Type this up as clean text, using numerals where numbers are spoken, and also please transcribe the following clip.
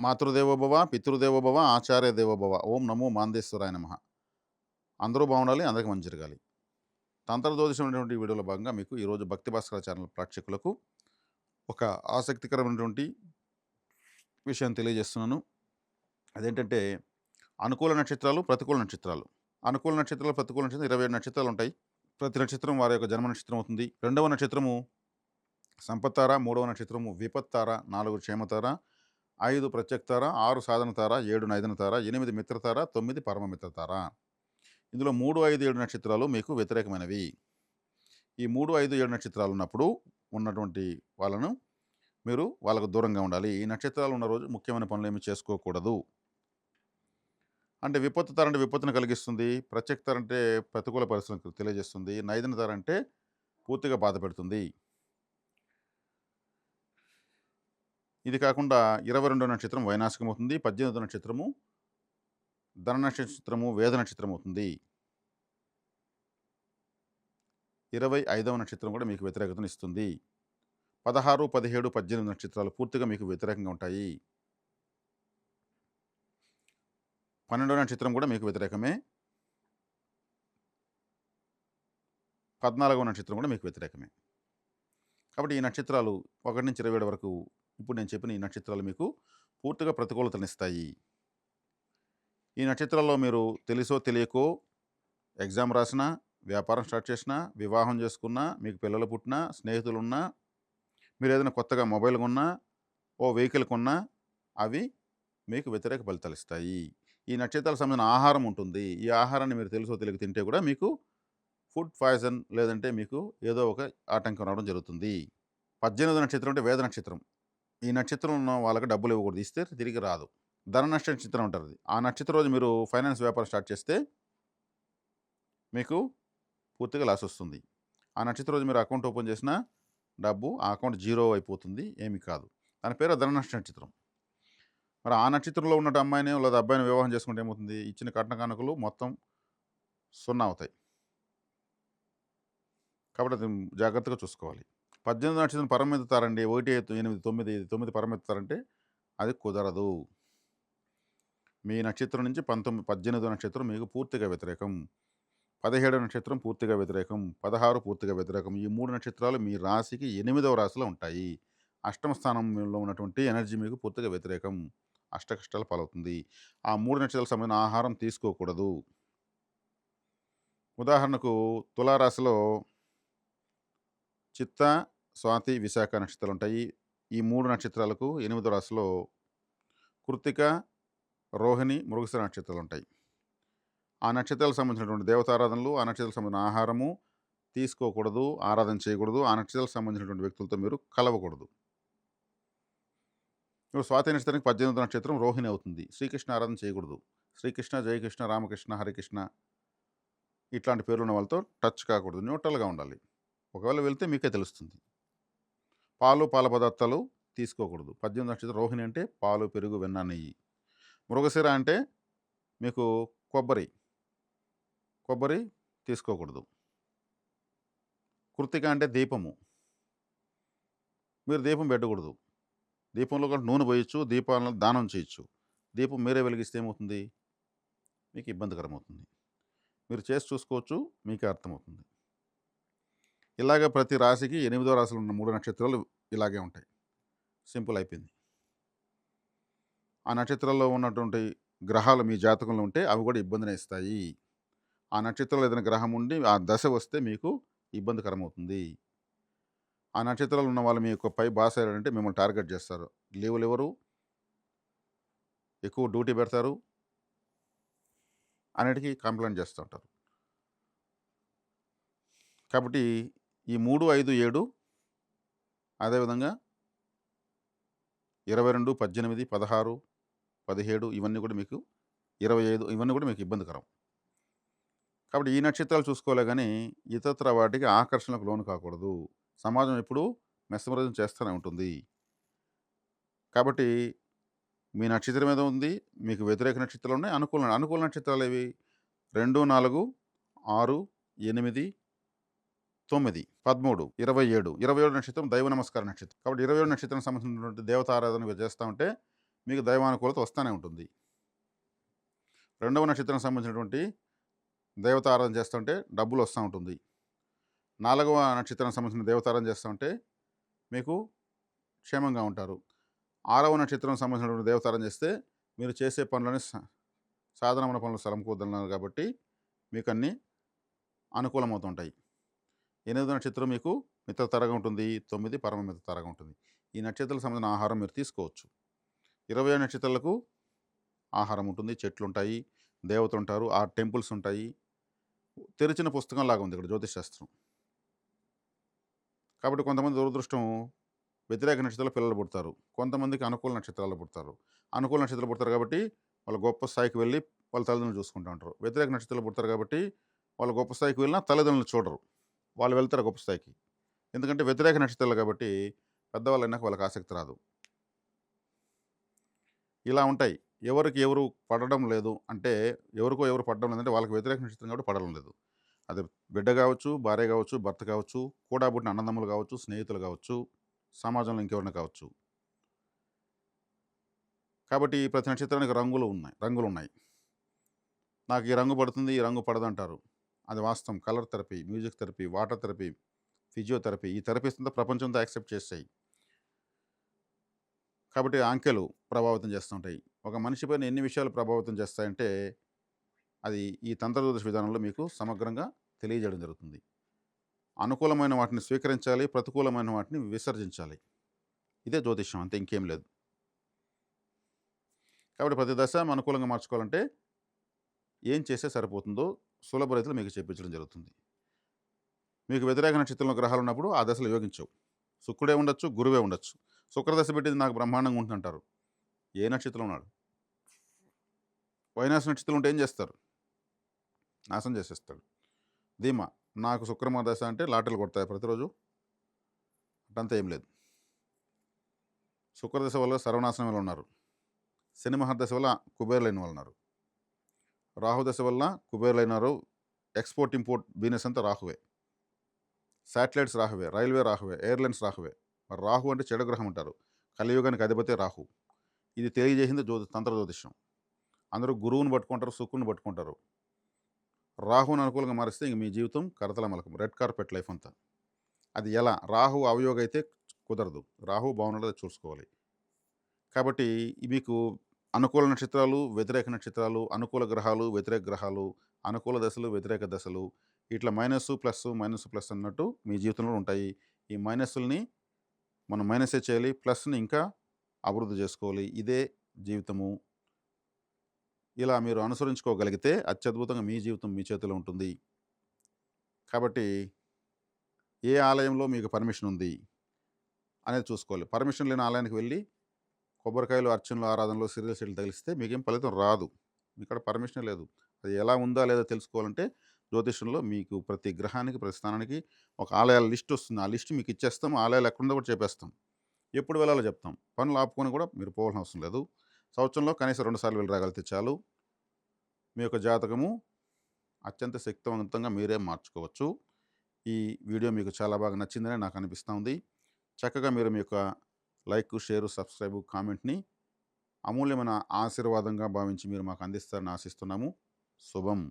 మాతృదేవోభవ, పితృదేవోభవ, ఆచార్య దేవోభవ. ఓం నమో మాందేశ్వరాయ నమః. అందరూ బాగుండాలి. అందరికి మంచి జరగాలి. తంత్ర జ్యోతిషమైనటువంటి వీడియోలో భాగంగా మీకు ఈరోజు భక్తి భాస్కర ఛానల్ ప్రేక్షకులకు ఒక ఆసక్తికరమైనటువంటి విషయం తెలియజేస్తున్నాను. అదేంటంటే అనుకూల నక్షత్రాలు, ప్రతికూల నక్షత్రాలు. అనుకూల నక్షత్రాలు, ప్రతికూల నక్షత్రాలు 27 నక్షత్రాలు ఉంటాయి. ప్రతి నక్షత్రం వారి యొక్క జన్మ నక్షత్రం అవుతుంది. రెండవ నక్షత్రము సంపత్తార, మూడవ నక్షత్రము విపత్తార, 4 క్షేమతార, 5 ప్రత్యక్తార, 6 సాధన తార, 7 నైదన తార, 8 మిత్రతార, 9 పరమ మిత్రతార. ఇందులో 3, 5, 7 నక్షత్రాలు మీకు వ్యతిరేకమైనవి. ఈ 3, 5, 7 నక్షత్రాలు ఉన్నప్పుడు ఉన్నటువంటి వాళ్ళను మీరు వాళ్ళకు దూరంగా ఉండాలి. ఈ నక్షత్రాలు ఉన్న రోజు ముఖ్యమైన పనులు ఏమి చేసుకోకూడదు. అంటే విపత్తు తార అంటే విపత్తును కలిగిస్తుంది. ప్రత్యక్తార అంటే ప్రతికూల పరిస్థితులను తెలియజేస్తుంది. నైదన తార అంటే పూర్తిగా బాధ పెడుతుంది. ఇది కాకుండా 22వ నక్షత్రం వైనాశికం అవుతుంది. 18వ నక్షత్రము ధన నక్షత్రము వేద నక్షత్రం అవుతుంది. 25వ నక్షత్రం కూడా మీకు వ్యతిరేకతను ఇస్తుంది. 16, 17, 18 నక్షత్రాలు పూర్తిగా మీకు వ్యతిరేకంగా ఉంటాయి. 12వ నక్షత్రం కూడా మీకు వ్యతిరేకమే. 14వ నక్షత్రం కూడా మీకు వ్యతిరేకమే. కాబట్టి ఈ నక్షత్రాలు 1 నుంచి 27 వరకు ఇప్పుడు నేను చెప్పిన ఈ నక్షత్రాలు మీకు పూర్తిగా ప్రతికూలతనిస్తాయి. ఈ నక్షత్రాల్లో మీరు తెలుసో తెలియకో ఎగ్జామ్ రాసినా, వ్యాపారం స్టార్ట్ చేసినా, వివాహం చేసుకున్నా, మీకు పిల్లలు పుట్టినా, స్నేహితులున్నా, మీరు ఏదైనా కొత్తగా మొబైల్ కొన్నా, ఓ వెహికల్ కొన్నా అవి మీకు వ్యతిరేక ఫలితాలు ఇస్తాయి. ఈ నక్షత్రాలకు సంబంధించిన ఆహారం ఉంటుంది. ఈ ఆహారాన్ని మీరు తెలుసో తెలియక తింటే కూడా మీకు ఫుడ్ పాయిజన్ లేదంటే మీకు ఏదో ఒక ఆటంకం రావడం జరుగుతుంది. 18వ నక్షత్రం అంటే వేద నక్షత్రం. ఈ నక్షత్రం ఉన్న వాళ్ళకి డబ్బులు ఇవ్వకూడదు. ఇస్తే తిరిగి రాదు. ధన నక్షత్రం అంటారు. ఆ నక్షత్రం రోజు మీరు ఫైనాన్స్ వ్యాపారం స్టార్ట్ చేస్తే మీకు పూర్తిగా లాస్ వస్తుంది. ఆ నక్షత్రం రోజు మీరు అకౌంట్ ఓపెన్ చేసినా డబ్బు ఆ అకౌంట్ జీరో అయిపోతుంది. ఏమి కాదు. దాని పేరు ధన నక్షత్రం. మరి ఆ నక్షత్రంలో ఉన్న అమ్మాయిని లేదా అబ్బాయిని వివాహం చేసుకుంటే ఏమవుతుంది? ఇచ్చిన కట్న కానుకలు మొత్తం సున్నా అవుతాయి. కాబట్టి అది జాగ్రత్తగా చూసుకోవాలి. 18వ నక్షత్రం పరమెత్తుతారండి. 1, 8, 9 పరమెత్తుతారంటే అది కుదరదు. మీ నక్షత్రం నుంచి 18వ నక్షత్రం మీకు పూర్తిగా వ్యతిరేకం. 17వ నక్షత్రం పూర్తిగా వ్యతిరేకం. 16 పూర్తిగా వ్యతిరేకం. ఈ 3 నక్షత్రాలు మీ రాశికి 8వ రాశిలో ఉంటాయి. అష్టమ స్థానంలో ఉన్నటువంటి ఎనర్జీ మీకు పూర్తిగా వ్యతిరేకం. అష్టకష్టాల పాలవుతుంది. ఆ 3 నక్షత్రాలకు సంబంధించిన ఆహారం తీసుకోకూడదు. ఉదాహరణకు తులారాశిలో చిత్త, స్వాతి, విశాఖ నక్షత్రాలు ఉంటాయి. ఈ 3 నక్షత్రాలకు 8వ రాశిలో కృత్తిక, రోహిణి, మృగశిర నక్షత్రాలు ఉంటాయి. ఆ నక్షత్రాలకు సంబంధించినటువంటి దేవతారాధనలు, ఆ నక్షత్రాలకు సంబంధించిన ఆహారము తీసుకోకూడదు, ఆరాధన చేయకూడదు. ఆ నక్షత్రాలకు సంబంధించినటువంటి వ్యక్తులతో మీరు కలవకూడదు. ఇప్పుడు స్వాతి నక్షత్రానికి 18వ నక్షత్రం రోహిణి అవుతుంది. శ్రీకృష్ణ ఆరాధన చేయకూడదు. శ్రీకృష్ణ, జయకృష్ణ, రామకృష్ణ, హరికృష్ణ ఇట్లాంటి పేర్లు ఉన్న వాళ్ళతో టచ్ కాకూడదు. న్యూట్రల్గా ఉండాలి. ఒకవేళ వెళ్తే మీకే తెలుస్తుంది. పాలు, పాల పదార్థాలు తీసుకోకూడదు. 18వ నక్షత్రం రోహిణి అంటే పాలు, పెరుగు, వెన్న, నెయ్యి. మృగశిర అంటే మీకు కొబ్బరి తీసుకోకూడదు. కృత్తిక అంటే దీపము. మీరు దీపం పెట్టకూడదు. దీపంలో కూడా నూనె పోయొచ్చు, దీపాలను దానం చేయొచ్చు. దీపం మీరే వెలిగిస్తే ఏమవుతుంది? మీకు ఇబ్బందికరమవుతుంది. మీరు చేసి చూసుకోవచ్చు, మీకే అర్థమవుతుంది. ఇలాగ ప్రతి రాశికి 8వ రాశిలో ఉన్న 3 నక్షత్రాలు ఇలాగే ఉంటాయి. సింపుల్ అయిపోయింది. ఆ నక్షత్రాల్లో ఉన్నటువంటి గ్రహాలు మీ జాతకంలో ఉంటే అవి కూడా ఇబ్బందిని ఇస్తాయి. ఆ నక్షత్రంలో ఏదైనా గ్రహం ఉండి ఆ దశ వస్తే మీకు ఇబ్బందికరమవుతుంది. ఆ నక్షత్రాలు ఉన్న వాళ్ళు మీ యొక్క పై బాస్ అయ్యారంటే మిమ్మల్ని టార్గెట్ చేస్తారు. లీవులు ఇవ్వరు, ఎక్కువ డ్యూటీ పెడతారు, అన్నిటికీ కంప్లైంట్ చేస్తూ ఉంటారు. కాబట్టి ఈ 3, 5, 7 అదేవిధంగా 22, 18, 16, 17 ఇవన్నీ కూడా మీకు 25 ఇవన్నీ కూడా మీకు ఇబ్బందికరం. కాబట్టి ఈ నక్షత్రాలు చూసుకోలే కానీ ఇతరత్ర వాటికి ఆకర్షణకు లోను కాకూడదు. సమాజం ఎప్పుడూ మెస్మరైజం చేస్తూనే ఉంటుంది. కాబట్టి మీ నక్షత్రం ఏదో ఉంది, మీకు వ్యతిరేక నక్షత్రాలు ఉన్నాయి, అనుకూల నక్షత్రాలు ఏవి? 2, 4, 6, 8, 9, 13, 27. 27 నక్షత్రం దైవ నమస్కార నక్షత్రం. కాబట్టి 27 నక్షత్రం సంబంధించినటువంటి దేవతారాధన మీరు చేస్తూ ఉంటే మీకు దైవానుకూలత వస్తూనే ఉంటుంది. రెండవ నక్షత్రం సంబంధించినటువంటి దేవత ఆరాధన చేస్తుంటే డబ్బులు వస్తూ ఉంటుంది. నాలుగవ నక్షత్రం సంబంధించిన దేవతారాధన చేస్తూ ఉంటే మీకు క్షేమంగా ఉంటారు. ఆరవ నక్షత్రం సంబంధించినటువంటి దేవతారాధన చేస్తే మీరు చేసే పనులని సాధారణమైన పనులు సమకూరుతున్నారు కాబట్టి మీకు అన్నీ అనుకూలమవుతుంటాయి. 8వ నక్షత్రం మీకు మిత్రతారగా ఉంటుంది. 9 పరమ మిత్రతారగా ఉంటుంది. ఈ నక్షత్రాలకు సంబంధించిన ఆహారం మీరు తీసుకోవచ్చు. 20 నక్షత్రాలకు ఆహారం ఉంటుంది, చెట్లుంటాయి, దేవతలు ఉంటారు, 6 టెంపుల్స్ ఉంటాయి. తెరిచిన పుస్తకం లాగా ఉంది ఇక్కడ జ్యోతిష్ శాస్త్రం. కాబట్టి కొంతమంది దురదృష్టం వ్యతిరేక నక్షత్రాల్లో పిల్లలు పుడతారు. కొంతమందికి అనుకూల నక్షత్రాల్లో పుడతారు. అనుకూల నక్షత్రాలు పుడతారు కాబట్టి వాళ్ళు గొప్ప స్థాయికి వెళ్ళి వాళ్ళ తల్లిదండ్రులు చూసుకుంటూ ఉంటారు. వ్యతిరేక నక్షత్రాలు పుడతారు కాబట్టి వాళ్ళు గొప్ప స్థాయికి వెళ్ళినా తల్లిదండ్రులు చూడరు. వాళ్ళు వెళ్తారు గొప్ప స్థాయికి. ఎందుకంటే వ్యతిరేక నక్షత్రాలు కాబట్టి పెద్దవాళ్ళు అయినాక వాళ్ళకి ఆసక్తి రాదు. ఇలా ఉంటాయి. ఎవరికి ఎవరు పడడం లేదు అంటే ఎవరికో ఎవరు పడడం లేదంటే వాళ్ళకి వ్యతిరేక నక్షత్రం కాబట్టి పడడం లేదు. అది బిడ్డ కావచ్చు, భార్య కావచ్చు, భర్త కావచ్చు, కూడా పుట్టిన అన్నదమ్ములు కావచ్చు, స్నేహితులు కావచ్చు, సమాజంలో ఇంకెవరైనా కావచ్చు. కాబట్టి ప్రతి నక్షత్రానికి రంగులున్నాయి. నాకు ఈ రంగు పడుతుంది, ఈ రంగు పడదంటారు. అది వాస్తవం. Colour therapy, music therapy, water therapy, physiotherapy ఈ థెరపీస్ అంతా ప్రపంచంతో యాక్సెప్ట్ చేస్తాయి. కాబట్టి అంకెలు ప్రభావితం చేస్తుంటాయి. ఒక మనిషి పైన ఎన్ని విషయాలు ప్రభావితం చేస్తాయంటే అది ఈ తంత్ర జ్యోతిష విధానంలో మీకు సమగ్రంగా తెలియజేయడం జరుగుతుంది. అనుకూలమైన వాటిని స్వీకరించాలి, ప్రతికూలమైన వాటిని విసర్జించాలి. ఇదే జ్యోతిష్యం, అంతే, ఇంకేం లేదు. కాబట్టి ప్రతి దశ అనుకూలంగా మార్చుకోవాలంటే ఏం చేస్తే సరిపోతుందో సులభ రీతిలో మీకు చెప్పించడం జరుగుతుంది. మీకు వ్యతిరేక నక్షత్రంలో గ్రహాలు ఉన్నప్పుడు ఆ దశలు యోగించవు. శుక్రుడే ఉండొచ్చు, గురువే ఉండొచ్చు. శుక్రదశ పెట్టింది నాకు బ్రహ్మాండంగా ఉంటుందంటారు. ఏ నక్షత్రం ఉన్నాడు? వైనాశ నక్షత్రం ఉంటే ఏం చేస్తారు? నాశనం చేసేస్తాడు. ధీమా, నాకు శుక్రమ దశ అంటే లాటరీలు కొడతాయి ప్రతిరోజు? అటంతా ఏం లేదు. శుక్రదశ వల్ల సర్వనాశనం వల్ల ఉన్నారు. శని మహర్దశ వల్ల కుబేరులైన వాళ్ళు ఉన్నారు. రాహుదశ వల్ల కుబేరులైనారు. ఎక్స్పోర్ట్ ఇంపోర్ట్ బిజినెస్ అంతా రాహువే. శాటిలైట్స్ రాహువే, రైల్వే రాహువే, ఎయిర్లైన్స్ రాహువే. మరి రాహు అంటే చెడు గ్రహం అంటారు. కలియుగానికి అధిపతే రాహు. ఇది తెలియజేసింది తంత్ర జ్యోతిష్యం. అందరూ గురువుని పట్టుకుంటారు, శుక్రుని పట్టుకుంటారు. రాహుని అనుకూలంగా మారిస్తే ఇంక మీ జీవితం కరతల మలకం, రెడ్ కార్పెట్ లైఫ్ అంతా. అది ఎలా? రాహు అవయోగ అయితే కుదరదు. రాహు బాగున్నది చూసుకోవాలి. కాబట్టి మీకు అనుకూల నక్షత్రాలు, వ్యతిరేక నక్షత్రాలు, అనుకూల గ్రహాలు, వ్యతిరేక గ్రహాలు, అనుకూల దశలు, వ్యతిరేక దశలు, ఇట్లా మైనస్ ప్లస్ మైనస్ ప్లస్ అన్నట్టు మీ జీవితంలో ఉంటాయి. ఈ మైనస్ని మనం మైనసే చేయాలి, ప్లస్ని ఇంకా అభివృద్ధి చేసుకోవాలి. ఇదే జీవితము. ఇలా మీరు అనుసరించుకోగలిగితే అత్యద్భుతంగా మీ జీవితం మీ చేతిలో ఉంటుంది. కాబట్టి ఏ ఆలయంలో మీకు పర్మిషన్ ఉంది అనేది చూసుకోవాలి. పర్మిషన్ లేని ఆలయానికి వెళ్ళి కొబ్బరికాయలు, అర్చనలు, ఆరాధనలు, సీరియల్ సెట్లు తగిలిస్తే మీకేం ఫలితం రాదు. ఇక్కడ పర్మిషన్ లేదు. అది ఎలా ఉందా లేదా తెలుసుకోవాలంటే జ్యోతిష్యంలో మీకు ప్రతి గ్రహానికి, ప్రతి స్థానానికి ఒక ఆలయాల లిస్ట్ వస్తుంది. ఆ లిస్ట్ మీకు ఇచ్చేస్తాం. ఆలయాలు ఎక్కడుందో కూడా చెప్పేస్తాం. ఎప్పుడు వెళ్ళాలో చెప్తాం. పనులు ఆపుకొని కూడా మీరు పోవాల్సిన అవసరం లేదు. సంవత్సరంలో కనీసం 2 సార్లు వెళ్ళి రాగలిగితే చాలు. మీ యొక్క జాతకము అత్యంత శక్తివంతంగా మీరే మార్చుకోవచ్చు. ఈ వీడియో మీకు చాలా బాగా నచ్చిందని నాకు అనిపిస్తూ ఉంది. చక్కగా మీరు మీ యొక్క లైక్, షేరు, సబ్స్క్రైబు, కామెంట్ని అమూల్యమైన ఆశీర్వాదంగా భావించి మీరు మాకు అందిస్తారని ఆశిస్తున్నాము. శుభం.